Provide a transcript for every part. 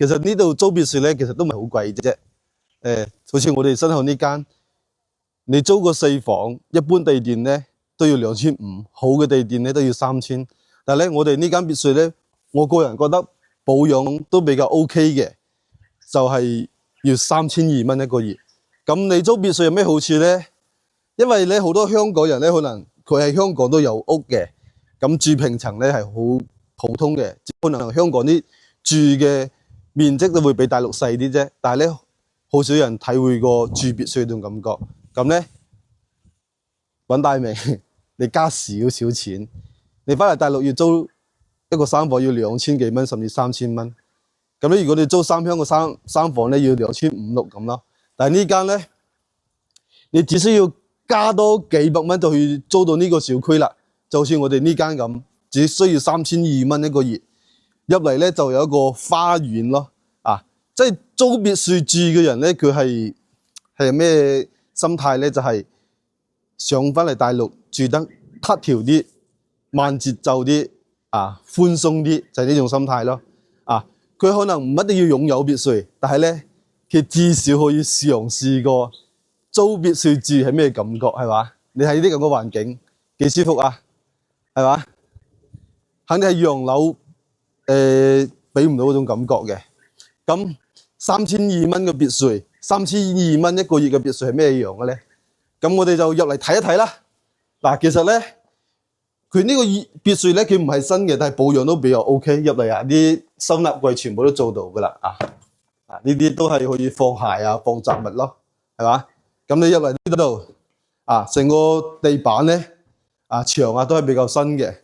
其實呢度租別墅咧，其實都唔係好貴啫。好似我哋身後呢間，你租個4房，一般地段咧都要2500，好嘅地段咧都要3000。但係咧，我哋呢間別墅咧，我個人覺得保養都比較 OK 嘅，就係要3200蚊一個月。咁你租別墅有咩好處咧？因為咧好多香港人咧，可能佢喺香港都有屋嘅，咁住平層咧係好普通嘅，可能香港啲住嘅面積都會比大陸細啲啫。但係咧，好少人體會過住別墅嗰種感覺。咁咧，揾大明，你加少少錢，你翻嚟大陸要租一個3房要2000幾蚊，甚至3000蚊。咁咧，如果你租三鄉個三房咧，要2500、2600咁咯。但係呢間咧，你只需要加多幾百蚊就去租到呢個小區啦。就好似我哋呢間咁，只需要3200蚊一個月，入嚟咧就有一個花園咯。即係租別墅住嘅人咧，佢係咩心態咧？就係上翻嚟大陸住得撻條啲、慢節奏啲、寬鬆啲，就係呢種心態咯。佢可能唔一定要擁有別墅，但係咧，佢至少可以嘗試過租別墅住係咩感覺，係嘛？你喺呢啲咁嘅環境幾舒服啊？係嘛？肯定係洋樓俾唔到嗰種感覺嘅。咁3200蚊嘅別墅，3200蚊一個月嘅別墅係咩樣嘅咧？咁我哋就入嚟睇一睇啦。其實咧，佢呢個別墅咧，佢唔係新嘅，但係保養都比較 OK。入嚟啲收納櫃全部都做到噶啦。呢啲都係可以放鞋放雜物咯，係嘛？咁你入嚟呢度成個地板咧牆都係比較新嘅。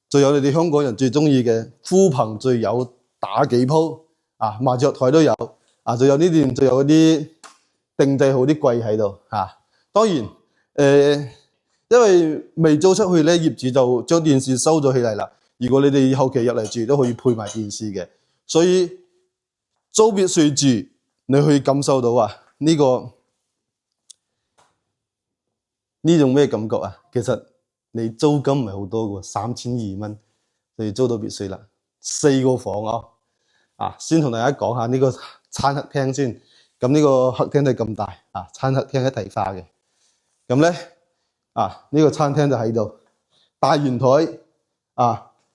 仲有你哋香港人最中意嘅呼朋聚友打幾鋪麻雀台都有。仲有呢段，仲有嗰啲定製好啲櫃喺度當然因為未租出去咧，業主就將電視收咗起嚟啦。如果你哋後期入嚟住，都可以配埋電視嘅。所以租別墅住，你可以感受到呢種咩感覺啊？其實你租金唔係好多嘅，3200蚊就要租到別墅啦。4個房先同大家講下呢個餐客廳先。咁呢個客廳都係咁大餐客廳一體化嘅。咁咧呢個餐廳就喺度，大圓台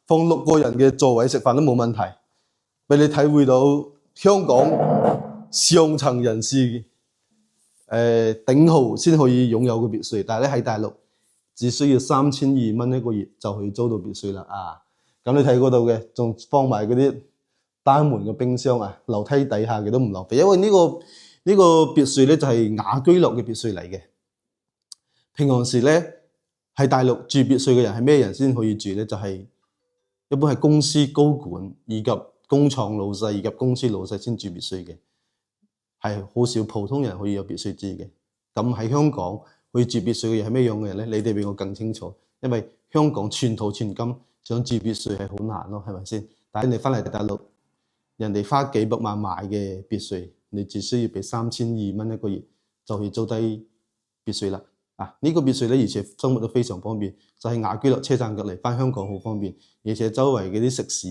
放6個人嘅座位食飯都冇問題，俾你體會到香港上層人士頂豪先可以擁有嘅別墅。但係咧喺大陸只需要3200蚊一個月就可以租到別墅啦。咁你睇嗰度嘅，仲放埋嗰啲單門嘅冰箱樓梯底下嘅都唔浪費，因為呢個別墅咧就係雅居樂嘅別墅嚟嘅。平常時咧喺大陸住別墅嘅人係咩人先可以住咧？就係一般係公司高管以及工廠老細以及公司老細先住別墅嘅，係好少普通人可以有別墅住嘅。咁喺香港可以住別墅嘅人係咩樣嘅人咧？你哋比我更清楚，因為香港寸土寸金，想住別墅係好難咯，係咪先？但係你翻嚟大陸，人哋花幾百萬買嘅別墅，你只需要俾3200蚊一個月就可以租低別墅啦。呢個別墅咧，而且生活都非常方便，就係雅居樂車站隔離，翻香港好方便，而且周圍嗰啲食肆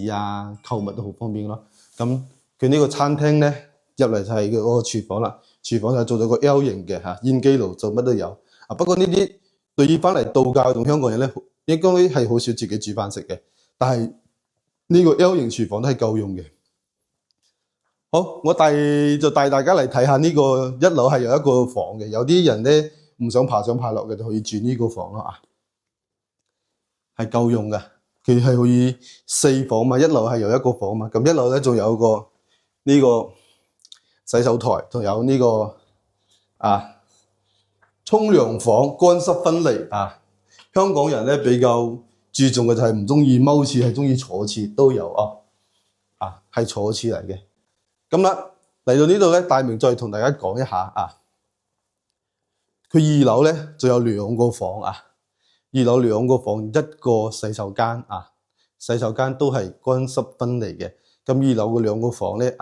購物都好方便咯。咁佢呢個餐廳咧入嚟就係佢嗰個廚房啦，廚房就做咗個 L 型嘅煙機爐，做乜都有。不過呢啲對於翻嚟度假同香港人咧，應該係好少自己煮飯食嘅，但係呢個 L 型廚房都係夠用嘅。好，我帶大家嚟睇下呢個1樓係有一個房嘅，有啲人咧唔想爬上爬落嘅就可以住呢個房咯係夠用嘅。佢係可以4房嘛，1樓係有一個房嘛，咁1樓咧仲有個呢個洗手台，仲有呢個沖涼房，乾濕分離香港人咧比較注重嘅就係唔中意踎廁，係中意坐廁都有係坐廁嚟嘅。咁啦，嚟到呢度咧，大明再同大家講一下佢2樓咧就有2個房2樓2個房，一個洗手間洗手間都係乾濕分離嘅。咁2樓嘅2個房咧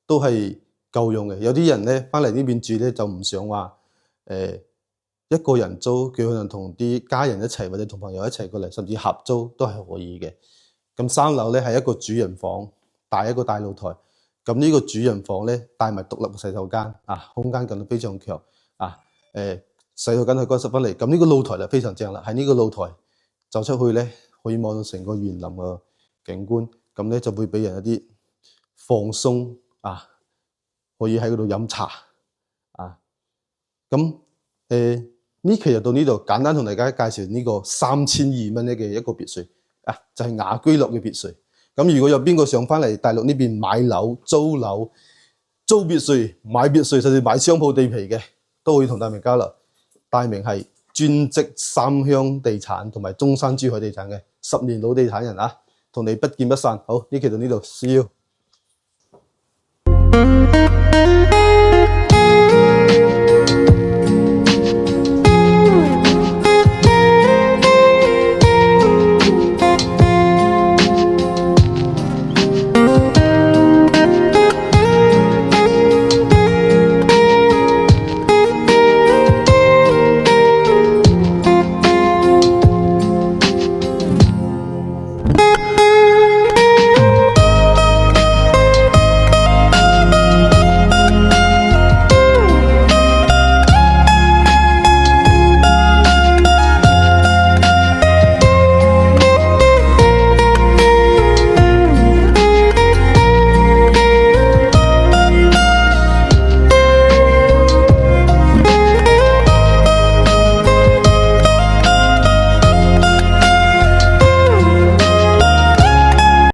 都係夠用嘅。有啲人咧翻嚟呢邊住咧就唔想話一個人租，佢可能同啲家人一齊或者同朋友一齊過嚟，甚至合租都係可以嘅。咁3樓咧係一個主人房，一個大露台。咁呢個主人房咧帶埋獨立嘅洗手間啊，空間感都非常強啊。洗手間去嗰10分嚟，咁呢個露台就非常正啦。喺呢個露台走出去咧，可以望到成個園林嘅景觀，咁咧就會俾人一啲放鬆啊，可以喺嗰度飲茶啊。咁呢期就到呢度，簡單同大家介紹呢個3200蚊嘅一個別墅啊，就係雅居樂嘅別墅。咁如果有邊個想翻嚟大陸呢邊買樓、租樓、租別墅、買別墅，甚至買商鋪地皮嘅，都可以同大明交流。大明係專職三鄉地產同埋中山珠海地產嘅10年老地產人啊，同你不見不散。好，呢期到呢度，See you。